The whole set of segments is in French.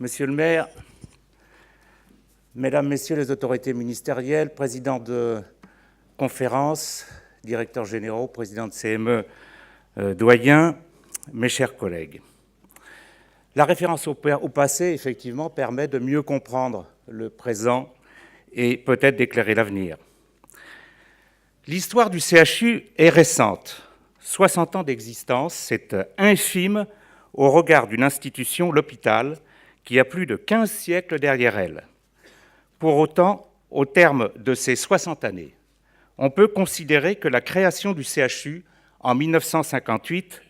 Monsieur le maire, mesdames, messieurs les autorités ministérielles, présidents de conférences, directeurs généraux, présidents de CME, doyens, mes chers collègues. La référence au passé, effectivement, permet de mieux comprendre le présent et peut-être d'éclairer l'avenir. L'histoire du CHU est récente. 60 ans d'existence, c'est infime au regard d'une institution, l'hôpital, qui a plus de 15 siècles derrière elle. Pour autant, au terme de ces 60 années, on peut considérer que la création du CHU en 1958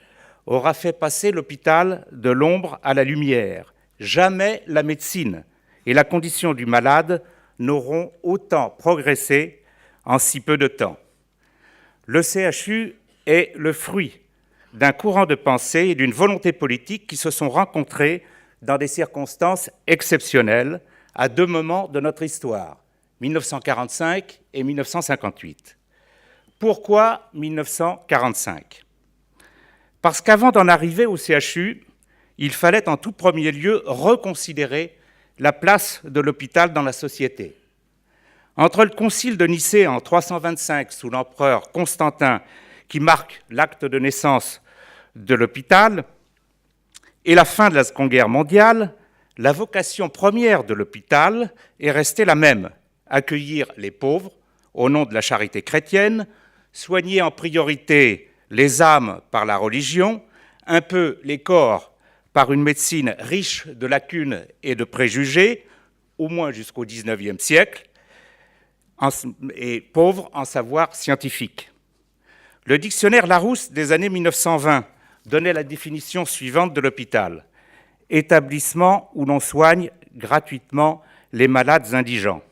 aura fait passer l'hôpital de l'ombre à la lumière. Jamais la médecine et la condition du malade n'auront autant progressé en si peu de temps. Le CHU est le fruit d'un courant de pensée et d'une volonté politique qui se sont rencontrés dans des circonstances exceptionnelles à deux moments de notre histoire, 1945 et 1958. Pourquoi 1945 ? Parce qu'avant d'en arriver au CHU, il fallait en tout premier lieu reconsidérer la place de l'hôpital dans la société. Entre le concile de Nicée en 325 sous l'empereur Constantin, qui marque l'acte de naissance de l'hôpital, et la fin de la Seconde Guerre mondiale, la vocation première de l'hôpital est restée la même, accueillir les pauvres au nom de la charité chrétienne, soigner en priorité les âmes par la religion, un peu les corps par une médecine riche de lacunes et de préjugés, au moins jusqu'au XIXe siècle, et pauvres en savoir scientifique. Le dictionnaire Larousse des années 1920 donnait la définition suivante de l'hôpital : établissement où l'on soigne gratuitement les malades indigents.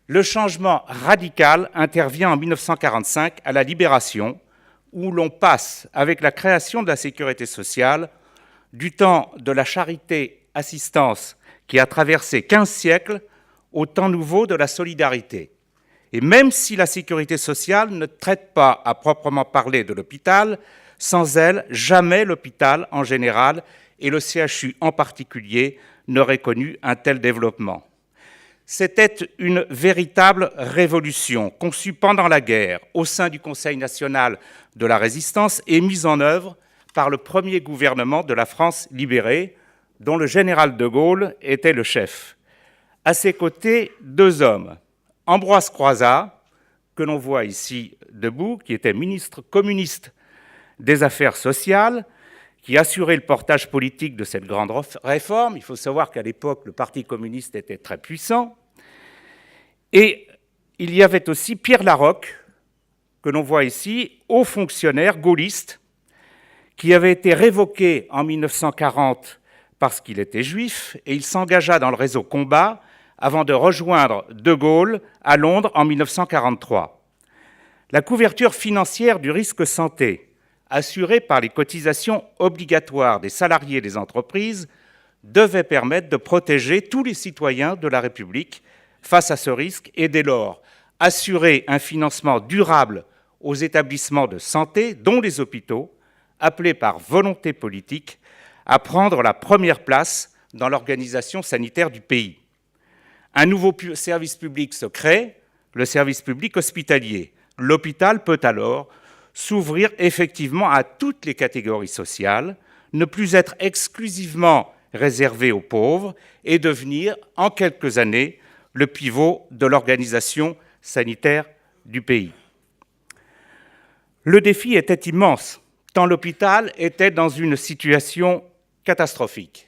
Le changement radical intervient en 1945 à la Libération, où l'on passe, avec la création de la sécurité sociale, du temps de la charité-assistance qui a traversé 15 siècles au temps nouveau de la solidarité. Et même si la sécurité sociale ne traite pas à proprement parler de l'hôpital, sans elle, jamais l'hôpital en général et le CHU en particulier n'aurait connu un tel développement. C'était une véritable révolution conçue pendant la guerre au sein du Conseil national de la résistance et mise en œuvre par le premier gouvernement de la France libérée, dont le général de Gaulle était le chef. À ses côtés, deux hommes, Ambroise Croizat, que l'on voit ici debout, qui était ministre communiste des Affaires sociales, qui assurait le portage politique de cette grande réforme. Il faut savoir qu'à l'époque, le Parti communiste était très puissant. Et il y avait aussi Pierre Laroque, que l'on voit ici, haut fonctionnaire gaulliste, qui avait été révoqué en 1940 parce qu'il était juif, et il s'engagea dans le réseau Combat avant de rejoindre De Gaulle à Londres en 1943. La couverture financière du risque santé, assurée par les cotisations obligatoires des salariés des entreprises, devait permettre de protéger tous les citoyens de la République face à ce risque et dès lors assurer un financement durable aux établissements de santé, dont les hôpitaux, appelés par volonté politique à prendre la première place dans l'organisation sanitaire du pays. Un nouveau service public se crée, le service public hospitalier. L'hôpital peut alors s'ouvrir effectivement à toutes les catégories sociales, ne plus être exclusivement réservé aux pauvres et devenir, en quelques années, le pivot de l'organisation sanitaire du pays. Le défi était immense, tant l'hôpital était dans une situation catastrophique.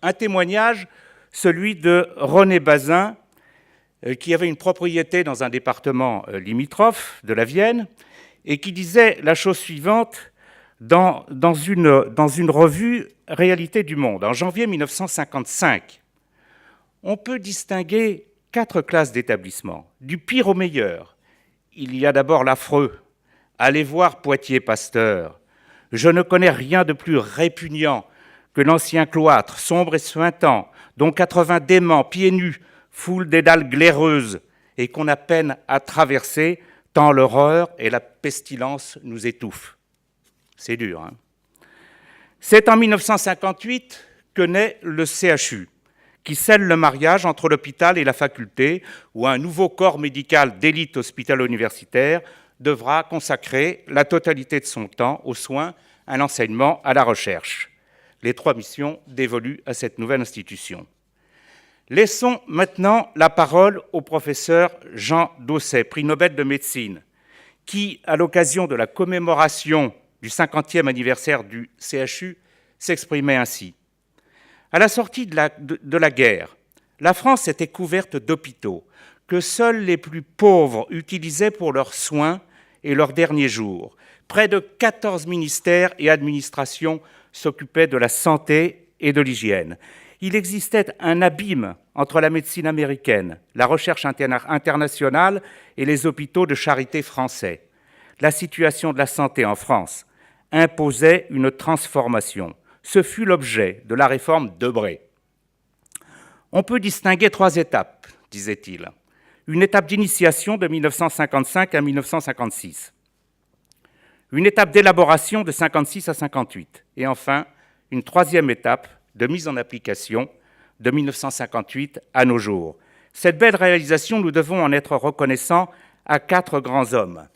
Un témoignage, celui de René Bazin, qui avait une propriété dans un département limitrophe de la Vienne, et qui disait la chose suivante dans une revue Réalité du Monde, en janvier 1955. On peut distinguer 4 classes d'établissements, du pire au meilleur. Il y a d'abord l'affreux. Allez voir Poitiers-Pasteur. Je ne connais rien de plus répugnant que l'ancien cloître, sombre et suintant, dont 80 déments, pieds nus, foulent des dalles glaireuses et qu'on a peine à traverser tant l'horreur et la pestilence nous étouffent. C'est dur, hein ? C'est en 1958 que naît le CHU, qui scelle le mariage entre l'hôpital et la faculté, où un nouveau corps médical d'élite hospitalo-universitaire devra consacrer la totalité de son temps aux soins, à l'enseignement, à la recherche. Les 3 missions dévolues à cette nouvelle institution. Laissons maintenant la parole au professeur Jean Dosset, prix Nobel de médecine, qui, à l'occasion de la commémoration du 50e anniversaire du CHU, s'exprimait ainsi. À la sortie de la guerre, la France était couverte d'hôpitaux que seuls les plus pauvres utilisaient pour leurs soins et leurs derniers jours. Près de 14 ministères et administrations s'occupaient de la santé et de l'hygiène. Il existait un abîme entre la médecine américaine, la recherche internationale et les hôpitaux de charité français. La situation de la santé en France imposait une transformation. Ce fut l'objet de la réforme Debré. On peut distinguer 3 étapes, disait-il. Une étape d'initiation de 1955 à 1956. Une étape d'élaboration de 56 à 58. Et enfin, une 3e étape de mise en application de 1958 à nos jours. Cette belle réalisation, nous devons en être reconnaissants à 4 grands hommes.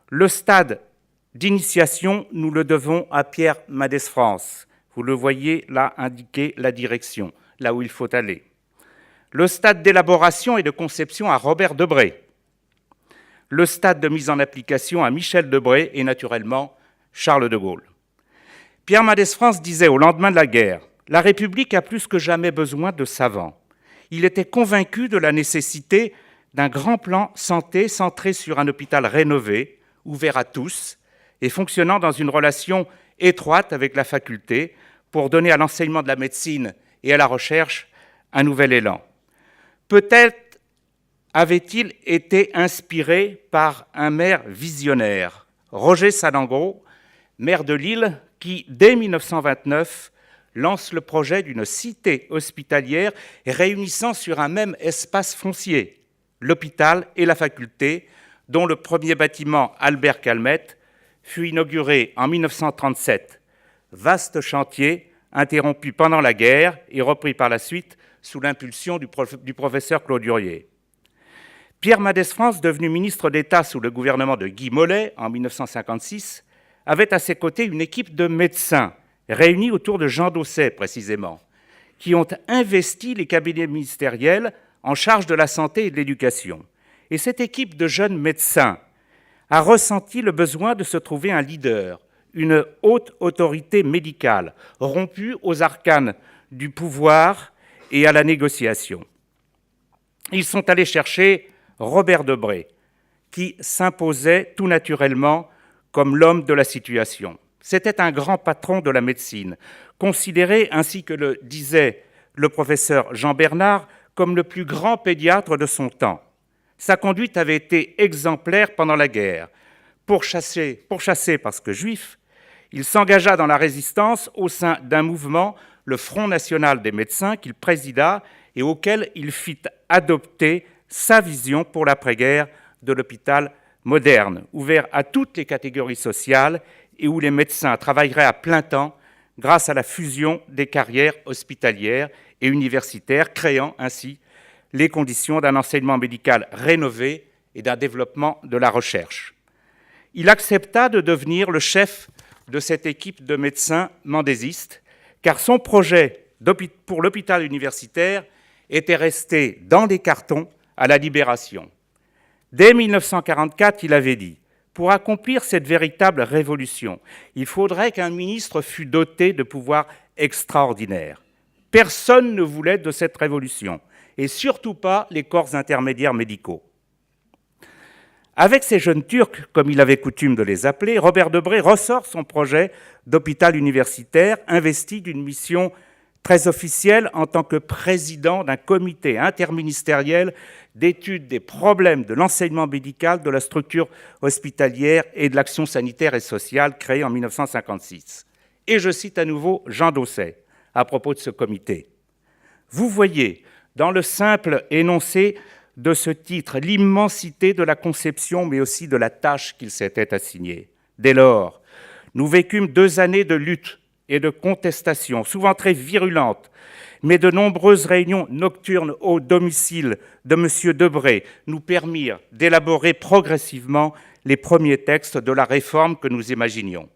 Le stade d'initiation, nous le devons à Pierre Mendès France. Vous le voyez là indiquer la direction, là où il faut aller. Le stade d'élaboration et de conception à Robert Debré. Le stade de mise en application à Michel Debré et naturellement Charles de Gaulle. Pierre Mendès France disait au lendemain de la guerre « La République a plus que jamais besoin de savants ». Il était convaincu de la nécessité d'un grand plan santé centré sur un hôpital rénové, ouvert à tous et fonctionnant dans une relation étroite avec la faculté pour donner à l'enseignement de la médecine et à la recherche un nouvel élan. Peut-être avait-il été inspiré par un maire visionnaire, Roger Salengro, maire de Lille, qui, dès 1929, lance le projet d'une cité hospitalière réunissant sur un même espace foncier l'hôpital et la faculté, dont le premier bâtiment, Albert Calmette, fut inauguré en 1937. Vaste chantier, interrompu pendant la guerre et repris par la suite sous l'impulsion du professeur Claude Durier. Pierre Mendès France, devenu ministre d'État sous le gouvernement de Guy Mollet en 1956, avait à ses côtés une équipe de médecins, réunis autour de Jean Dosset précisément, qui ont investi les cabinets ministériels en charge de la santé et de l'éducation. Et cette équipe de jeunes médecins a ressenti le besoin de se trouver un leader, une haute autorité médicale, rompue aux arcanes du pouvoir et à la négociation. Ils sont allés chercher Robert Debré, qui s'imposait tout naturellement comme l'homme de la situation. C'était un grand patron de la médecine, considéré, ainsi que le disait le professeur Jean Bernard, comme le plus grand pédiatre de son temps. Sa conduite avait été exemplaire pendant la guerre. Pourchassé parce que juif, il s'engagea dans la résistance au sein d'un mouvement, le Front national des médecins, qu'il présida et auquel il fit adopter sa vision pour l'après-guerre de l'hôpital moderne, ouvert à toutes les catégories sociales et où les médecins travailleraient à plein temps grâce à la fusion des carrières hospitalières et universitaires, créant ainsi les conditions d'un enseignement médical rénové et d'un développement de la recherche. Il accepta de devenir le chef de cette équipe de médecins mendésistes, car son projet pour l'hôpital universitaire était resté dans des cartons à la Libération. Dès 1944, il avait dit « Pour accomplir cette véritable révolution, il faudrait qu'un ministre fût doté de pouvoirs extraordinaires. Personne ne voulait de cette révolution, et surtout pas les corps intermédiaires médicaux. » Avec ces jeunes Turcs, comme il avait coutume de les appeler, Robert Debré ressort son projet d'hôpital universitaire, investi d'une mission très officielle en tant que président d'un comité interministériel d'étude des problèmes de l'enseignement médical, de la structure hospitalière et de l'action sanitaire et sociale créé en 1956. Et je cite à nouveau Jean Dosset à propos de ce comité. « Vous voyez, dans le simple énoncé de ce titre, l'immensité de la conception, mais aussi de la tâche qu'il s'était assignée. Dès lors, nous vécûmes 2 années de lutte et de contestation, souvent très virulentes, mais de nombreuses réunions nocturnes au domicile de M. Debré nous permirent d'élaborer progressivement les premiers textes de la réforme que nous imaginions.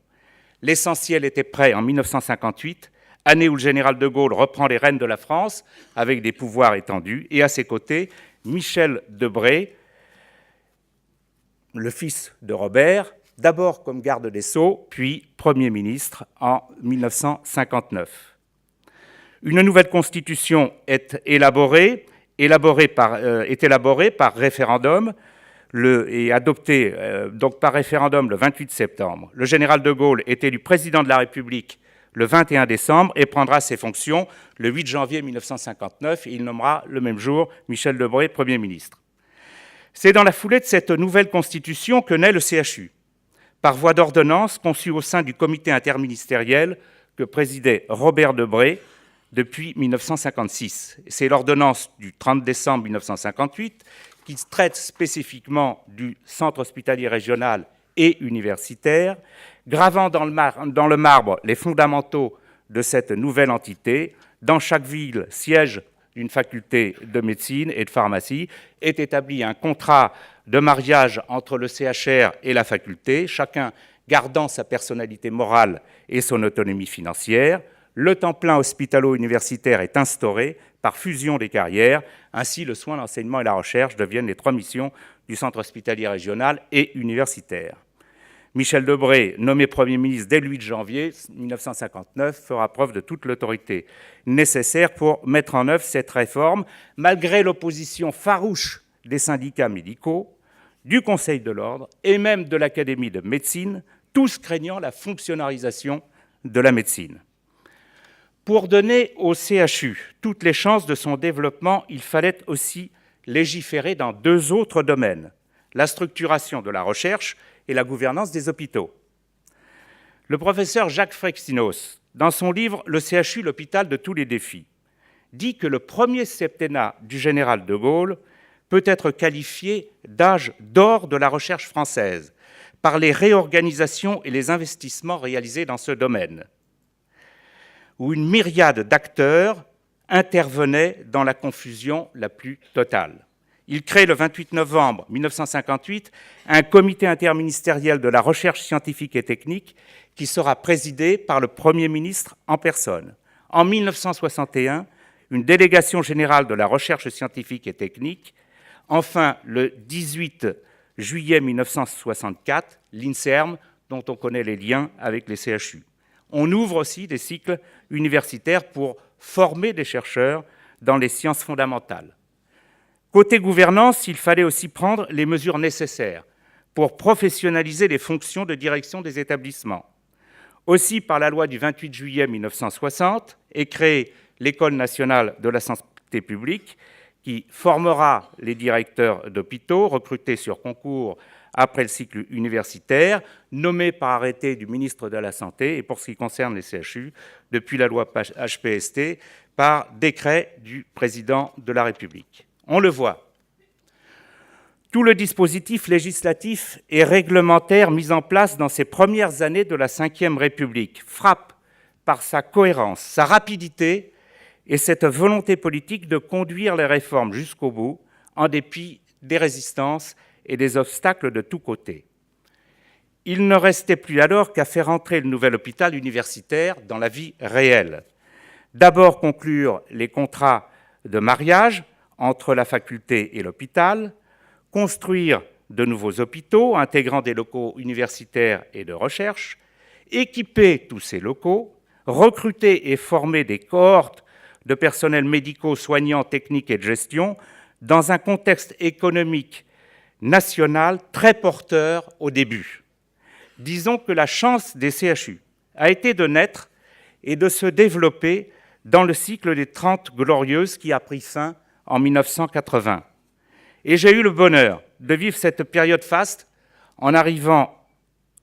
L'essentiel était prêt en 1958, année où le général de Gaulle reprend les rênes de la France avec des pouvoirs étendus, et à ses côtés, Michel Debré, le fils de Robert, d'abord comme garde des Sceaux, puis Premier ministre en 1959. Une nouvelle constitution est élaborée par référendum et adoptée donc par référendum le 28 septembre. Le général de Gaulle est élu président de la République le 21 décembre et prendra ses fonctions le 8 janvier 1959. Et il nommera le même jour Michel Debré Premier ministre. C'est dans la foulée de cette nouvelle constitution que naît le CHU, par voie d'ordonnance conçue au sein du comité interministériel que présidait Robert Debré depuis 1956. C'est l'ordonnance du 30 décembre 1958 qui traite spécifiquement du centre hospitalier régional et universitaire, gravant dans le marbre les fondamentaux de cette nouvelle entité. Dans chaque ville, siège d'une faculté de médecine et de pharmacie, est établi un contrat de mariage entre le CHR et la faculté, chacun gardant sa personnalité morale et son autonomie financière. Le temps plein hospitalo-universitaire est instauré par fusion des carrières. Ainsi, le soin, l'enseignement et la recherche deviennent les trois missions du centre hospitalier régional et universitaire. Michel Debré, nommé Premier ministre dès le 8 janvier 1959, fera preuve de toute l'autorité nécessaire pour mettre en œuvre cette réforme, malgré l'opposition farouche des syndicats médicaux, du Conseil de l'Ordre et même de l'Académie de médecine, tous craignant la fonctionnalisation de la médecine. Pour donner au CHU toutes les chances de son développement, il fallait aussi légiférer dans deux autres domaines, la structuration de la recherche et la gouvernance des hôpitaux. Le professeur Jacques Frexinos, dans son livre « Le CHU, l'hôpital de tous les défis », dit que le premier septennat du général de Gaulle peut être qualifié d'âge d'or de la recherche française par les réorganisations et les investissements réalisés dans ce domaine, où une myriade d'acteurs intervenaient dans la confusion la plus totale. Il crée le 28 novembre 1958 un comité interministériel de la recherche scientifique et technique qui sera présidé par le Premier ministre en personne. En 1961, une délégation générale de la recherche scientifique et technique. Enfin, le 18 juillet 1964, l'INSERM, dont on connaît les liens avec les CHU. On ouvre aussi des cycles universitaires pour former des chercheurs dans les sciences fondamentales. Côté gouvernance, il fallait aussi prendre les mesures nécessaires pour professionnaliser les fonctions de direction des établissements. Aussi, par la loi du 28 juillet 1960, est créée l'École nationale de la santé publique, qui formera les directeurs d'hôpitaux recrutés sur concours après le cycle universitaire, nommés par arrêté du ministre de la Santé, et pour ce qui concerne les CHU, depuis la loi HPST, par décret du président de la République. On le voit, tout le dispositif législatif et réglementaire mis en place dans ces premières années de la Ve République frappe par sa cohérence, sa rapidité et cette volonté politique de conduire les réformes jusqu'au bout, en dépit des résistances et des obstacles de tous côtés. Il ne restait plus alors qu'à faire entrer le nouvel hôpital universitaire dans la vie réelle. D'abord conclure les contrats de mariage entre la faculté et l'hôpital, construire de nouveaux hôpitaux intégrant des locaux universitaires et de recherche, équiper tous ces locaux, recruter et former des cohortes de personnels médicaux, soignants, techniques et de gestion dans un contexte économique national très porteur au début. Disons que la chance des CHU a été de naître et de se développer dans le cycle des 30 Glorieuses qui a pris fin en 1980. Et j'ai eu le bonheur de vivre cette période faste en arrivant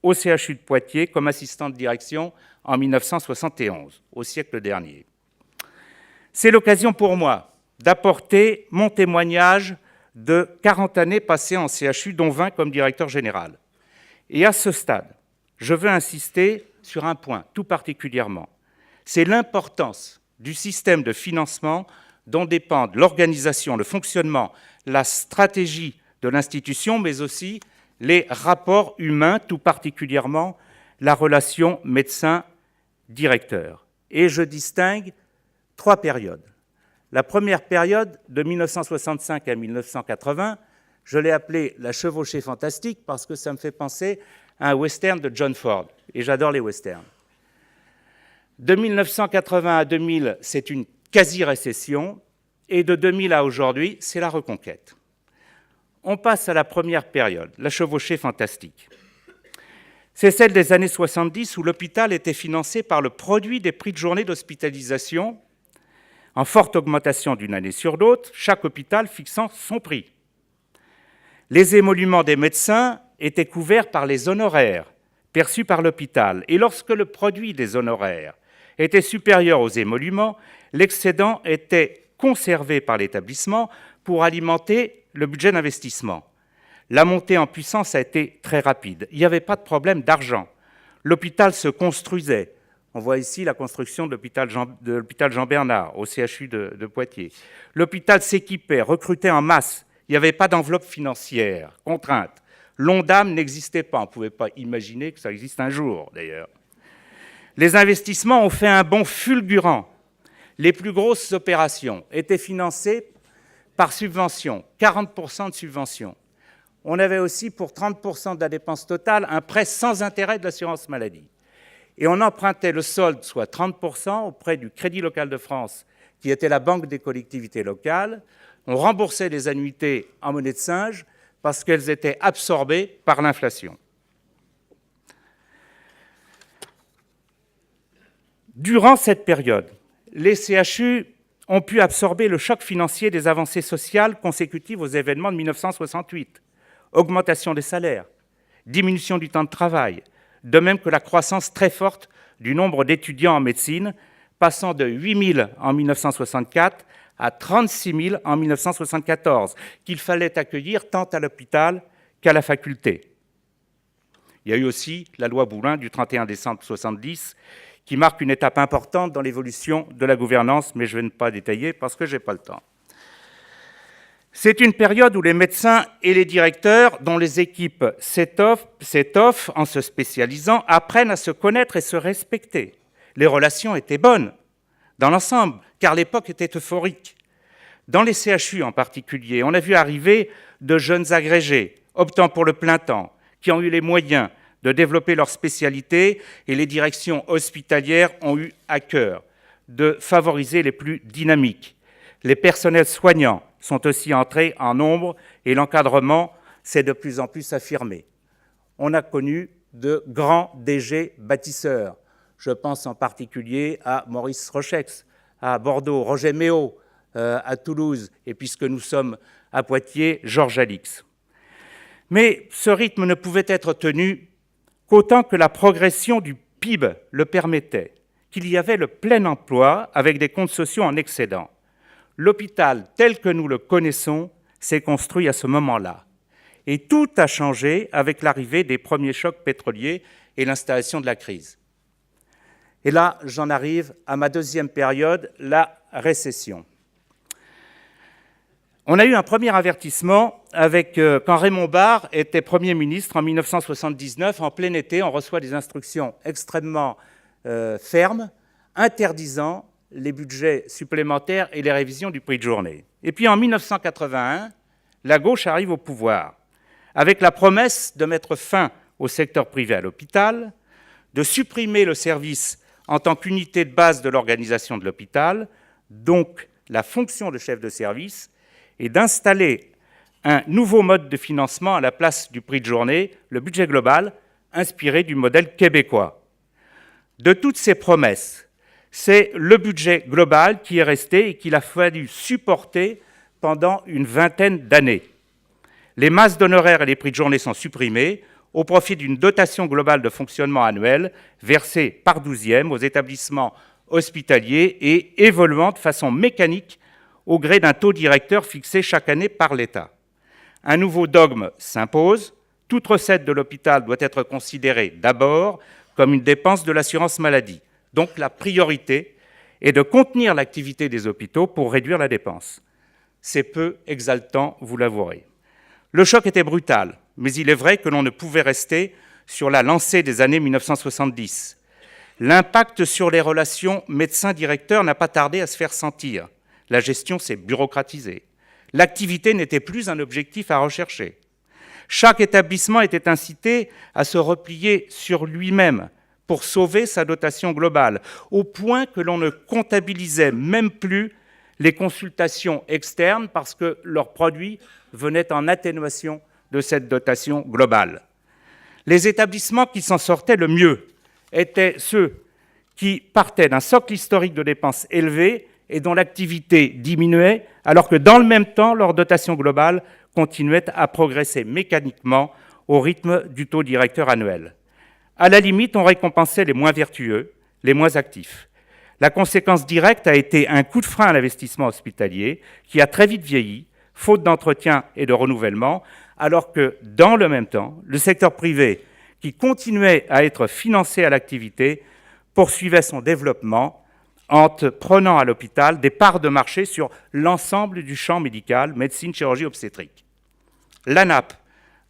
au CHU de Poitiers comme assistant de direction en 1971, au siècle dernier. C'est l'occasion pour moi d'apporter mon témoignage de 40 années passées en CHU, dont 20 comme directeur général. Et à ce stade, je veux insister sur un point tout particulièrement. c'est l'importance du système de financement dont dépendent l'organisation, le fonctionnement, la stratégie de l'institution, mais aussi les rapports humains, tout particulièrement la relation médecin-directeur. Et je distingue 3 périodes. La première période, de 1965 à 1980, je l'ai appelée la chevauchée fantastique parce que ça me fait penser à un western de John Ford, et j'adore les westerns. De 1980 à 2000, c'est une quasi-récession, et de 2000 à aujourd'hui, c'est la reconquête. On passe à la première période, la chevauchée fantastique. C'est celle des années 70 où l'hôpital était financé par le produit des prix de journée d'hospitalisation, en forte augmentation d'une année sur l'autre, chaque hôpital fixant son prix. Les émoluments des médecins étaient couverts par les honoraires perçus par l'hôpital. Et lorsque le produit des honoraires était supérieur aux émoluments, l'excédent était conservé par l'établissement pour alimenter le budget d'investissement. La montée en puissance a été très rapide. Il n'y avait pas de problème d'argent. L'hôpital se construisait. On voit ici la construction de l'hôpital Jean-Bernard au CHU de Poitiers. L'hôpital s'équipait, recrutait en masse. Il n'y avait pas d'enveloppe financière contrainte. L'ONDAM n'existait pas. On ne pouvait pas imaginer que ça existe un jour, d'ailleurs. Les investissements ont fait un bond fulgurant. Les plus grosses opérations étaient financées par subvention, 40% de subvention. On avait aussi, pour 30% de la dépense totale, un prêt sans intérêt de l'assurance maladie. Et on empruntait le solde, soit 30%, auprès du Crédit local de France, qui était la banque des collectivités locales. On remboursait les annuités en monnaie de singe parce qu'elles étaient absorbées par l'inflation. Durant cette période, les CHU ont pu absorber le choc financier des avancées sociales consécutives aux événements de 1968. Augmentation des salaires, diminution du temps de travail, de même que la croissance très forte du nombre d'étudiants en médecine, passant de 8 000 en 1964 à 36 000 en 1974, qu'il fallait accueillir tant à l'hôpital qu'à la faculté. Il y a eu aussi la loi Boulin du 31 décembre 1970, qui marque une étape importante dans l'évolution de la gouvernance, mais je ne vais pas détailler parce que je n'ai pas le temps. C'est une période où les médecins et les directeurs, dont les équipes s'étoffent en se spécialisant, apprennent à se connaître et se respecter. Les relations étaient bonnes dans l'ensemble, car l'époque était euphorique. Dans les CHU en particulier, on a vu arriver de jeunes agrégés, optant pour le plein temps, qui ont eu les moyens de développer leur spécialité, et les directions hospitalières ont eu à cœur de favoriser les plus dynamiques. Les personnels soignants sont aussi entrés en nombre et l'encadrement s'est de plus en plus affirmé. On a connu de grands DG bâtisseurs. Je pense en particulier à Maurice Rochex, à Bordeaux, Roger Méot, à Toulouse, et puisque nous sommes à Poitiers, Georges Alix. Mais ce rythme ne pouvait être tenu qu'autant que la progression du PIB le permettait, qu'il y avait le plein emploi avec des comptes sociaux en excédent. L'hôpital tel que nous le connaissons s'est construit à ce moment-là. Et tout a changé avec l'arrivée des premiers chocs pétroliers et l'installation de la crise. Et là, j'en arrive à ma deuxième période, la récession. On a eu un premier avertissement quand Raymond Barre était Premier ministre en 1979. En plein été, on reçoit des instructions extrêmement fermes, interdisant les budgets supplémentaires et les révisions du prix de journée. Et puis en 1981, la gauche arrive au pouvoir, avec la promesse de mettre fin au secteur privé à l'hôpital, de supprimer le service en tant qu'unité de base de l'organisation de l'hôpital, donc la fonction de chef de service, et d'installer un nouveau mode de financement à la place du prix de journée, le budget global, inspiré du modèle québécois. De toutes ces promesses, c'est le budget global qui est resté et qu'il a fallu supporter pendant une vingtaine d'années. Les masses d'honoraires et les prix de journée sont supprimés au profit d'une dotation globale de fonctionnement annuelle versée par douzième aux établissements hospitaliers et évoluant de façon mécanique au gré d'un taux directeur fixé chaque année par l'État. Un nouveau dogme s'impose. Toute recette de l'hôpital doit être considérée d'abord comme une dépense de l'assurance maladie. Donc la priorité est de contenir l'activité des hôpitaux pour réduire la dépense. C'est peu exaltant, vous l'avouerez. Le choc était brutal, mais il est vrai que l'on ne pouvait rester sur la lancée des années 1970. L'impact sur les relations médecin-directeur n'a pas tardé à se faire sentir. La gestion s'est bureaucratisée. L'activité n'était plus un objectif à rechercher. Chaque établissement était incité à se replier sur lui-même pour sauver sa dotation globale, au point que l'on ne comptabilisait même plus les consultations externes parce que leurs produits venaient en atténuation de cette dotation globale. Les établissements qui s'en sortaient le mieux étaient ceux qui partaient d'un socle historique de dépenses élevé et dont l'activité diminuait, alors que dans le même temps, leur dotation globale continuait à progresser mécaniquement au rythme du taux directeur annuel. À la limite, on récompensait les moins vertueux, les moins actifs. La conséquence directe a été un coup de frein à l'investissement hospitalier qui a très vite vieilli, faute d'entretien et de renouvellement, alors que, dans le même temps, le secteur privé, qui continuait à être financé à l'activité, poursuivait son développement en prenant à l'hôpital des parts de marché sur l'ensemble du champ médical, médecine, chirurgie, obstétrique. L'ANAP,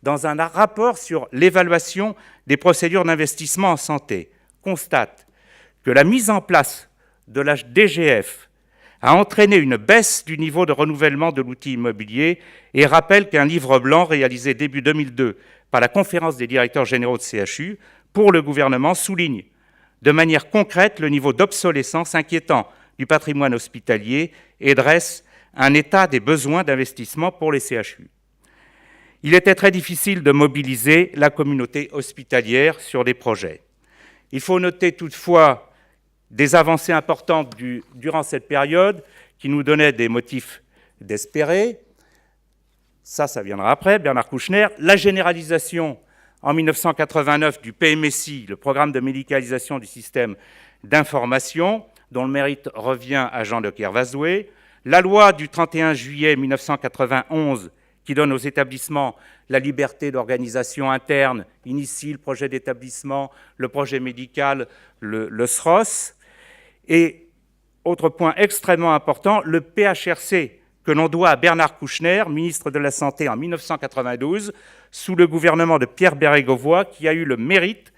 dans un rapport sur l'évaluation des procédures d'investissement en santé, constate que la mise en place de la DGF a entraîné une baisse du niveau de renouvellement de l'outil immobilier et rappelle qu'un livre blanc réalisé début 2002 par la Conférence des directeurs généraux de CHU pour le gouvernement souligne de manière concrète le niveau d'obsolescence inquiétant du patrimoine hospitalier et dresse un état des besoins d'investissement pour les CHU. Il était très difficile de mobiliser la communauté hospitalière sur des projets. Il faut noter toutefois des avancées importantes durant cette période qui nous donnaient des motifs d'espérer. Ça viendra après, Bernard Kouchner. La généralisation en 1989 du PMSI, le programme de médicalisation du système d'information, dont le mérite revient à Jean Leclerc-Vazoué. La loi du 31 juillet 1991 qui donne aux établissements la liberté d'organisation interne, initie le projet d'établissement, le projet médical, le SROS. Et, autre point extrêmement important, le PHRC, que l'on doit à Bernard Kouchner, ministre de la Santé en 1992, sous le gouvernement de Pierre Bérégovoy, qui a eu le mérite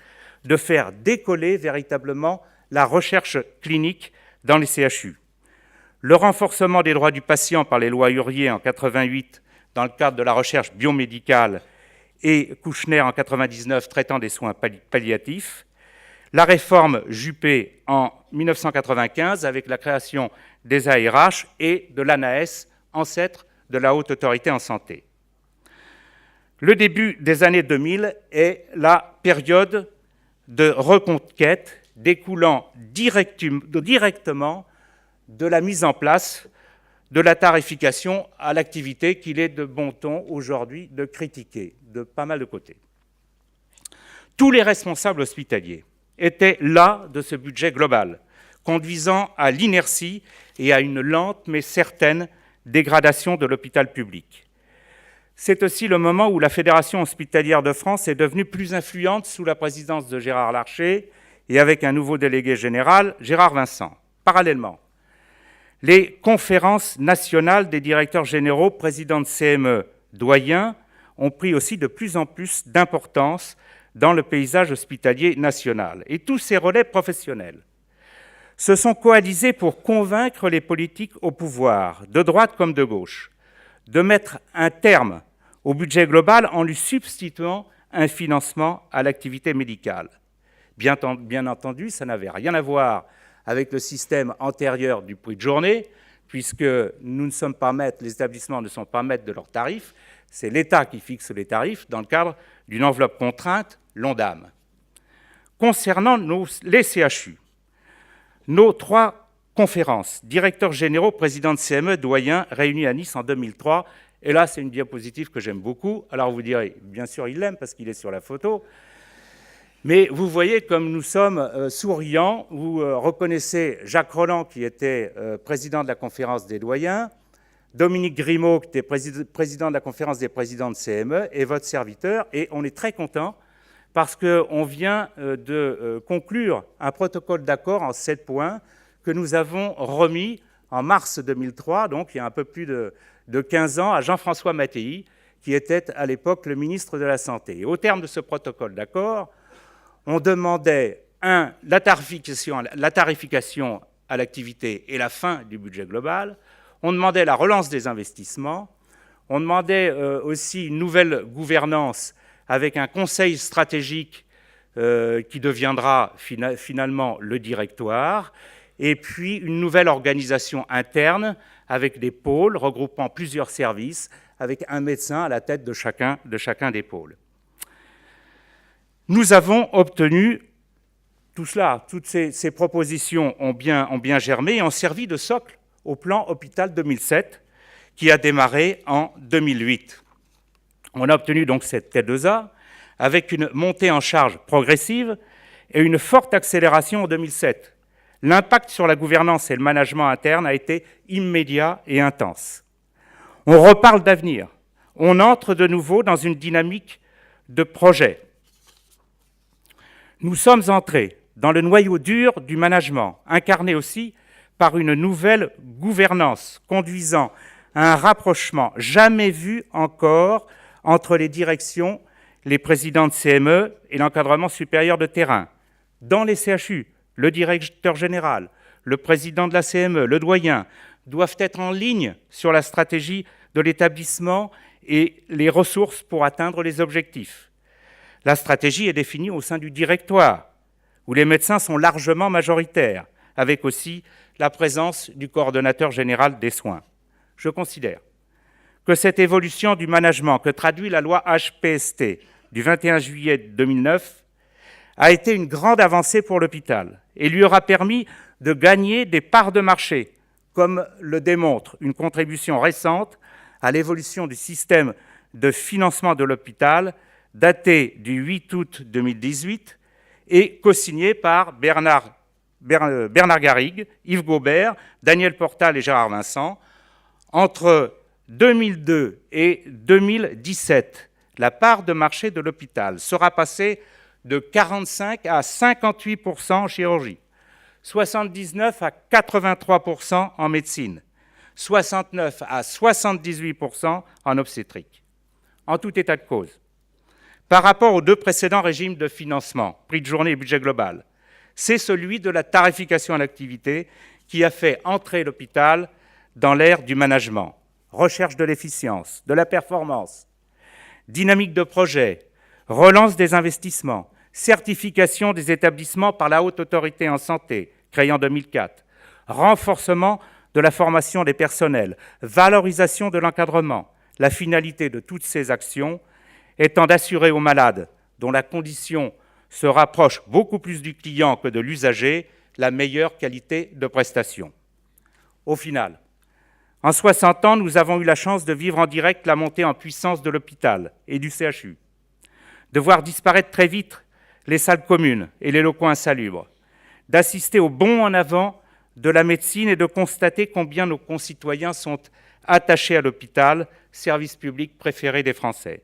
de faire décoller véritablement la recherche clinique dans les CHU. Le renforcement des droits du patient par les lois Hurier en 1988 dans le cadre de la recherche biomédicale et Kouchner en 1999 traitant des soins palliatifs. La réforme Juppé en 1995 avec la création des ARH et de l'ANAS, ancêtre de la Haute Autorité en Santé. Le début des années 2000 est la période de reconquête découlant directement de la mise en place de la tarification à l'activité qu'il est de bon ton aujourd'hui de critiquer de pas mal de côtés. Tous les responsables hospitaliers étaient las de ce budget global, conduisant à l'inertie et à une lente mais certaine dégradation de l'hôpital public. C'est aussi le moment où la Fédération hospitalière de France est devenue plus influente sous la présidence de Gérard Larcher et avec un nouveau délégué général, Gérard Vincent. Parallèlement, les conférences nationales des directeurs généraux, présidents de CME, doyens, ont pris aussi de plus en plus d'importance dans le paysage hospitalier national. Et tous ces relais professionnels se sont coalisés pour convaincre les politiques au pouvoir, de droite comme de gauche, de mettre un terme au budget global en lui substituant un financement à l'activité médicale. Bien entendu, ça n'avait rien à voir avec le système antérieur du prix de journée, puisque nous ne sommes pas maîtres, les établissements ne sont pas maîtres de leurs tarifs, c'est l'État qui fixe les tarifs dans le cadre d'une enveloppe contrainte, l'ONDAM. Concernant les CHU, nos 3 conférences, directeurs généraux, présidents de CME, doyens, réunis à Nice en 2003, et là c'est une diapositive que j'aime beaucoup, alors vous direz, bien sûr il l'aime parce qu'il est sur la photo, mais vous voyez comme nous sommes souriants, vous reconnaissez Jacques Roland qui était président de la conférence des doyens, Dominique Grimaud qui était président de la conférence des présidents de CME et votre serviteur, et on est très contents parce qu'on vient de conclure un protocole d'accord en 7 points que nous avons remis en mars 2003, donc il y a un peu plus de 15 ans, à Jean-François Mattei, qui était à l'époque le ministre de la Santé. Et au terme de ce protocole d'accord, on demandait, la tarification à l'activité et la fin du budget global, on demandait la relance des investissements, on demandait aussi une nouvelle gouvernance avec un conseil stratégique qui deviendra finalement le directoire, et puis une nouvelle organisation interne avec des pôles regroupant plusieurs services, avec un médecin à la tête de chacun des pôles. Nous avons obtenu tout cela, toutes ces propositions ont bien germé et ont servi de socle au plan Hôpital 2007, qui a démarré en 2008. On a obtenu donc cette T2A avec une montée en charge progressive et une forte accélération en 2007. L'impact sur la gouvernance et le management interne a été immédiat et intense. On reparle d'avenir. On entre de nouveau dans une dynamique de projet. Nous sommes entrés dans le noyau dur du management, incarné aussi par une nouvelle gouvernance conduisant à un rapprochement jamais vu encore entre les directions, les présidents de CME et l'encadrement supérieur de terrain. Dans les CHU, le directeur général, le président de la CME, le doyen, doivent être en ligne sur la stratégie de l'établissement et les ressources pour atteindre les objectifs. La stratégie est définie au sein du directoire, où les médecins sont largement majoritaires, avec aussi la présence du coordonnateur général des soins. Je considère que cette évolution du management que traduit la loi HPST du 21 juillet 2009 a été une grande avancée pour l'hôpital et lui aura permis de gagner des parts de marché, comme le démontre une contribution récente à l'évolution du système de financement de l'hôpital, datée du 8 août 2018 et co-signée par Bernard Garrigue, Yves Gaubert, Daniel Portal et Gérard Vincent. Entre 2002 et 2017, la part de marché de l'hôpital sera passée de 45 à 58% en chirurgie, 79 à 83% en médecine, 69 à 78% en obstétrique. En tout état de cause, par rapport aux 2 précédents régimes de financement, prix de journée et budget global, c'est celui de la tarification à l'activité qui a fait entrer l'hôpital dans l'ère du management. Recherche de l'efficience, de la performance, dynamique de projet, relance des investissements, certification des établissements par la Haute Autorité en Santé, créée en 2004, renforcement de la formation des personnels, valorisation de l'encadrement. La finalité de toutes ces actions étant d'assurer aux malades, dont la condition se rapproche beaucoup plus du client que de l'usager, la meilleure qualité de prestation. Au final, en 60 ans, nous avons eu la chance de vivre en direct la montée en puissance de l'hôpital et du CHU, de voir disparaître très vite les salles communes et les locaux insalubres, d'assister au bond en avant de la médecine et de constater combien nos concitoyens sont attachés à l'hôpital, service public préféré des Français.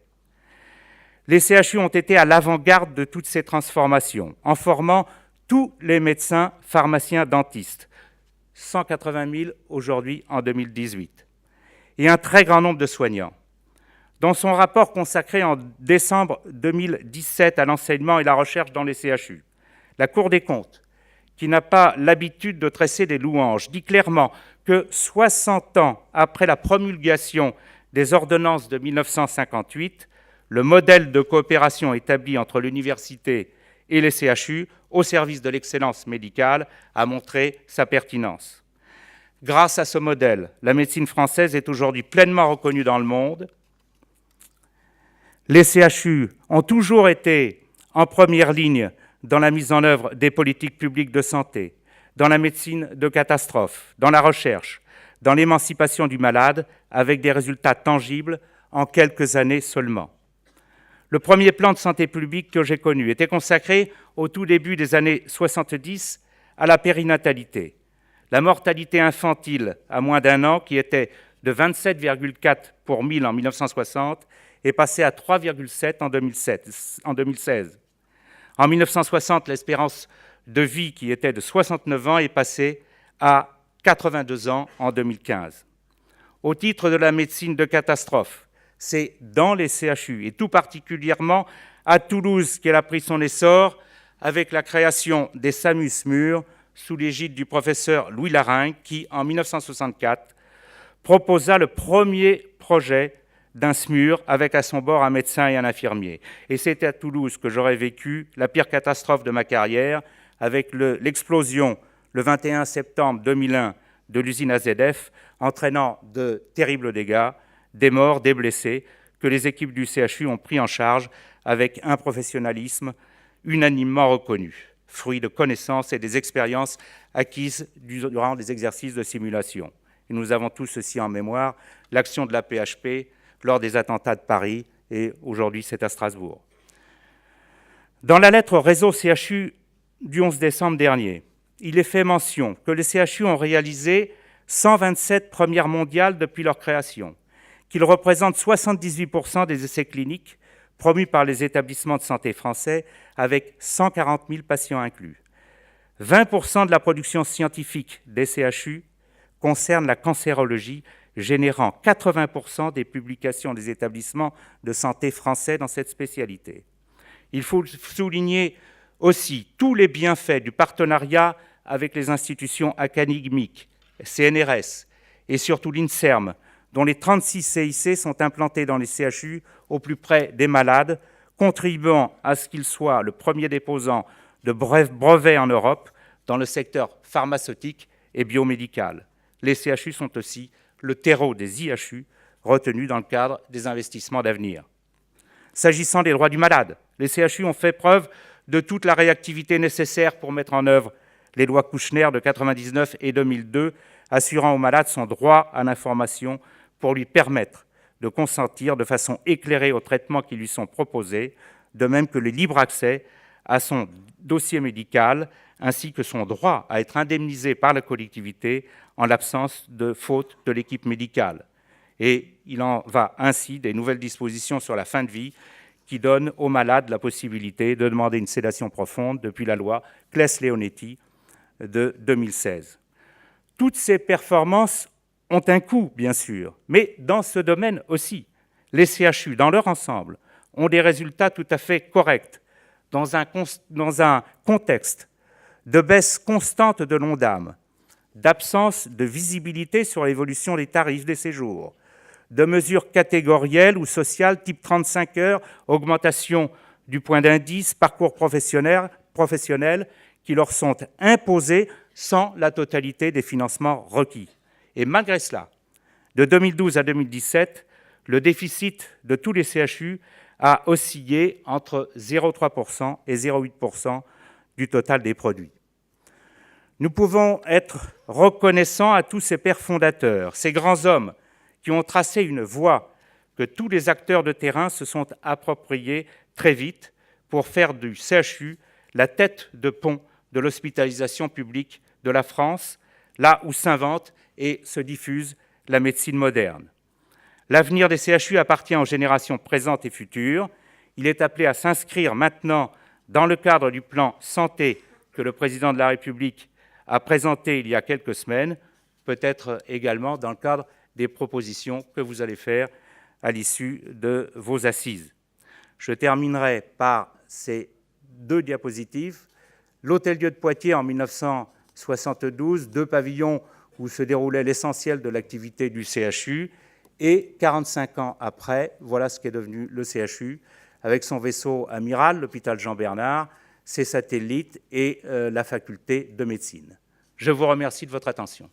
Les CHU ont été à l'avant-garde de toutes ces transformations, en formant tous les médecins, pharmaciens, dentistes, 180 000 aujourd'hui en 2018, et un très grand nombre de soignants. Dans son rapport consacré en décembre 2017 à l'enseignement et la recherche dans les CHU, la Cour des comptes, qui n'a pas l'habitude de tresser des louanges, dit clairement que 60 ans après la promulgation des ordonnances de 1958, le modèle de coopération établi entre l'université et les CHU au service de l'excellence médicale a montré sa pertinence. Grâce à ce modèle, la médecine française est aujourd'hui pleinement reconnue dans le monde. Les CHU ont toujours été en première ligne dans la mise en œuvre des politiques publiques de santé, dans la médecine de catastrophe, dans la recherche, dans l'émancipation du malade, avec des résultats tangibles en quelques années seulement. Le premier plan de santé publique que j'ai connu était consacré au tout début des années 70 à la périnatalité. La mortalité infantile à moins d'1 an, qui était de 27,4 pour 1000 en 1960, est passée à 3,7 en 2016. En 1960, l'espérance de vie, qui était de 69 ans, est passée à 82 ans en 2015. Au titre de la médecine de catastrophe, c'est dans les CHU, et tout particulièrement à Toulouse, qu'elle a pris son essor avec la création des SAMU-SMUR sous l'égide du professeur Louis Laringue, qui, en 1964, proposa le premier projet d'un SMUR avec à son bord un médecin et un infirmier. Et c'était à Toulouse que j'aurais vécu la pire catastrophe de ma carrière, avec l'explosion le 21 septembre 2001 de l'usine AZF, entraînant de terribles dégâts, des morts, des blessés, que les équipes du CHU ont pris en charge avec un professionnalisme unanimement reconnu, fruit de connaissances et des expériences acquises durant des exercices de simulation. Et nous avons tous ceci en mémoire, l'action de la PHP lors des attentats de Paris, et aujourd'hui c'est à Strasbourg. Dans la lettre réseau CHU du 11 décembre dernier, il est fait mention que les CHU ont réalisé 127 premières mondiales depuis leur création, qu'ils représentent 78% des essais cliniques promus par les établissements de santé français, avec 140 000 patients inclus. 20% de la production scientifique des CHU concerne la cancérologie, générant 80% des publications des établissements de santé français dans cette spécialité. Il faut souligner aussi tous les bienfaits du partenariat avec les institutions académiques, CNRS et surtout l'INSERM, dont les 36 CIC sont implantés dans les CHU au plus près des malades, contribuant à ce qu'ils soient le premier déposant de brevets en Europe dans le secteur pharmaceutique et biomédical. Les CHU sont aussi le terreau des IHU retenus dans le cadre des investissements d'avenir. S'agissant des droits du malade, les CHU ont fait preuve de toute la réactivité nécessaire pour mettre en œuvre les lois Kouchner de 1999 et 2002, assurant au malade son droit à l'information pour lui permettre de consentir de façon éclairée aux traitements qui lui sont proposés, de même que le libre accès à son dossier médical, ainsi que son droit à être indemnisé par la collectivité en l'absence de faute de l'équipe médicale. Et il en va ainsi des nouvelles dispositions sur la fin de vie qui donnent aux malades la possibilité de demander une sédation profonde depuis la loi Claes-Leonetti de 2016. Toutes ces performances ont un coût, bien sûr, mais dans ce domaine aussi, les CHU, dans leur ensemble, ont des résultats tout à fait corrects dans un contexte de baisse constante de l'Ondam, d'absence de visibilité sur l'évolution des tarifs des séjours, de mesures catégorielles ou sociales type 35 heures, augmentation du point d'indice, parcours professionnels qui leur sont imposés sans la totalité des financements requis. Et malgré cela, de 2012 à 2017, le déficit de tous les CHU a oscillé entre 0,3% et 0,8% du total des produits. Nous pouvons être reconnaissants à tous ces pères fondateurs, ces grands hommes qui ont tracé une voie que tous les acteurs de terrain se sont appropriés très vite pour faire du CHU la tête de pont de l'hospitalisation publique de la France, là où s'invente et se diffuse la médecine moderne. L'avenir des CHU appartient aux générations présentes et futures. Il est appelé à s'inscrire maintenant dans le cadre du plan santé que le président de la République a présenté il y a quelques semaines, peut-être également dans le cadre des propositions que vous allez faire à l'issue de vos assises. Je terminerai par ces deux diapositives. L'Hôtel-Dieu de Poitiers en 1972, 2 pavillons où se déroulait l'essentiel de l'activité du CHU, et 45 ans après, voilà ce qu'est devenu le CHU, avec son vaisseau amiral, l'hôpital Jean-Bernard, ses satellites et la faculté de médecine. Je vous remercie de votre attention.